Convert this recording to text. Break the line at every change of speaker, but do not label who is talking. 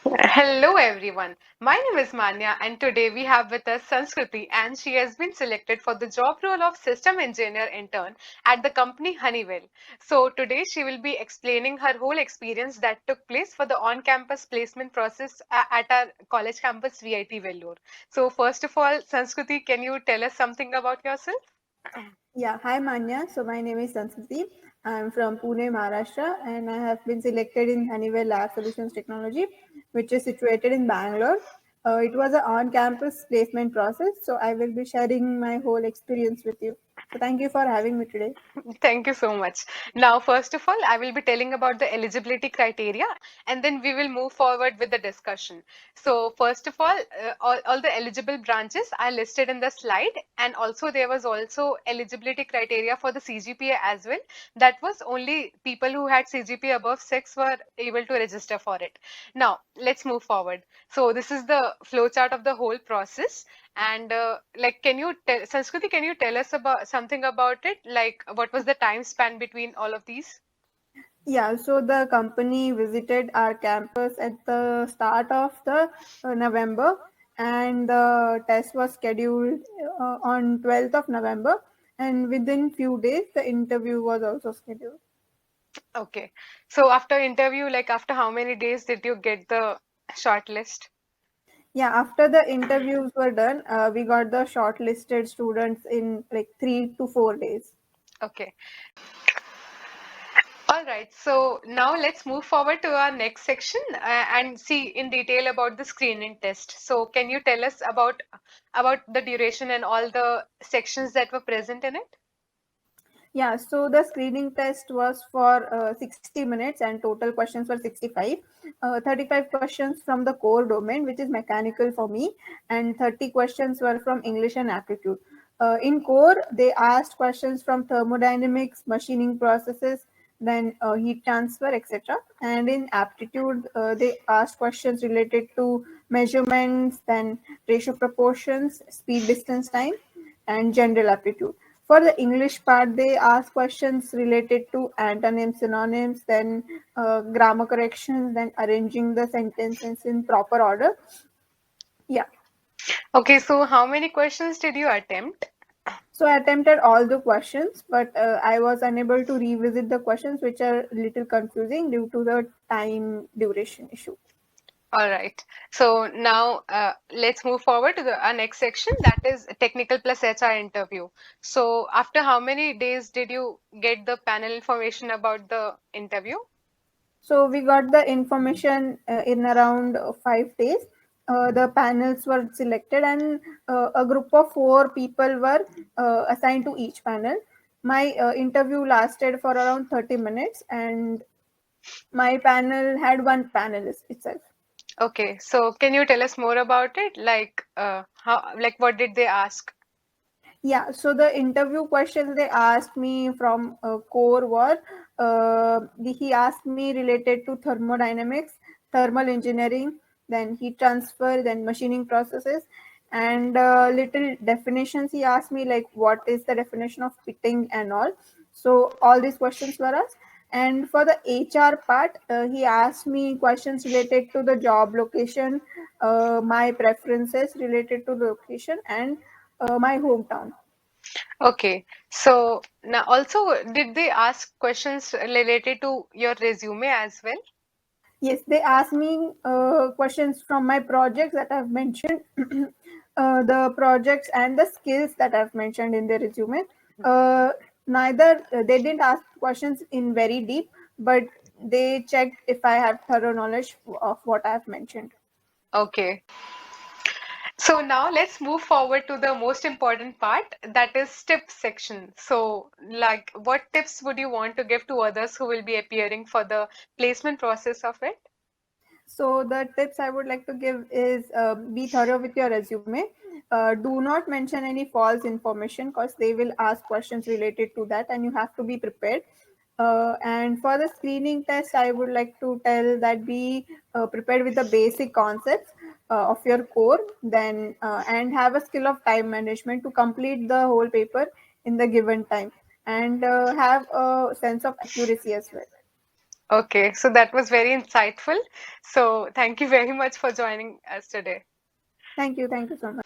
Hello everyone. My name is Manya and today we have with us Sanskruti and she has been selected for the job role of System Engineer Intern at the company Honeywell. So today she will be explaining her whole experience that took place for the on-campus placement process at our college campus VIT Vellore. So first of all, Sanskruti, can you tell us something about yourself?
Yeah, hi Manya. So my name is Sanskriti. I'm from Pune, Maharashtra, and I have been selected in Honeywell Lab Solutions Technology, which is situated in Bangalore. It was an on-campus placement process, so I will be sharing my whole experience with you. So thank you for having me today.
Thank you so much. Now, first of all, I will be telling about the eligibility criteria and then we will move forward with the discussion. So, first of all the eligible branches are listed in the slide, and also there was also eligibility criteria for the CGPA as well. That was only people who had CGPA above 6 were able to register for it. Now, let's move forward. So, this is the flowchart of the whole process. And can you tell, Sanskruti, can you tell us about something about it? Like, what was the time span between all of these?
Yeah, so the company visited our campus at the start of the November, and the test was scheduled on 12th of November, and within few days the interview was also scheduled.
Okay. So after interview, like after how many days did you get the short list?
Yeah, after the interviews were done, we got the shortlisted students in like 3 to 4 days.
Okay. All right. So now let's move forward to our next section and see in detail about the screening test. So can you tell us about the duration and all the sections that were present in it?
Yeah, so the screening test was for 60 minutes and total questions were 65. 35 questions from the core domain, which is mechanical for me, and 30 questions were from English and aptitude. In core, they asked questions from thermodynamics, machining processes, then heat transfer, etc. And in aptitude, they asked questions related to measurements, then ratio proportions, speed, distance, time, and general aptitude. For the English part, they ask questions related to antonyms, synonyms, then grammar corrections, then arranging the sentences in proper order. Yeah.
Okay, so how many questions did you attempt?
So I attempted all the questions, but I was unable to revisit the questions, which are a little confusing due to the time duration issue.
All right. So now let's move forward to our next section, that is technical plus HR interview. So after how many days did you get the panel information about the interview?
So we got the information in around 5 days. The panels were selected, and a group of 4 people were assigned to each panel. My interview lasted for around 30 minutes, and my panel had one panelist itself.
Okay, so can you tell us more about it? Like like what did they ask?
Yeah, so the interview questions they asked me from core were he asked me related to thermodynamics, thermal engineering, then heat transfer, then machining processes, and little definitions. He asked me like what is the definition of fitting and all. So all these questions were asked. And for the HR part, he asked me questions related to the job location, my preferences related to the location, and my hometown.
Okay, so now also did they ask questions related to your resume as well?
Yes, they asked me questions from my projects that I've mentioned, the projects and the skills that I've mentioned in the resume. Uh, Neither they didn't ask questions in very deep, but they checked if I have thorough knowledge of what I've mentioned.
Okay. So now let's move forward to the most important part, that is tips section. So like what tips would you want to give to others who will be appearing for the placement process of it?
So the tips I would like to give is be thorough with your resume. Do not mention any false information because they will ask questions related to that, and you have to be prepared. And for the screening test, I would like to tell that be prepared with the basic concepts of your core, then and have a skill of time management to complete the whole paper in the given time, and have a sense of accuracy as well.
Okay, so that was very insightful. So thank you very much for joining us today.
Thank you so much.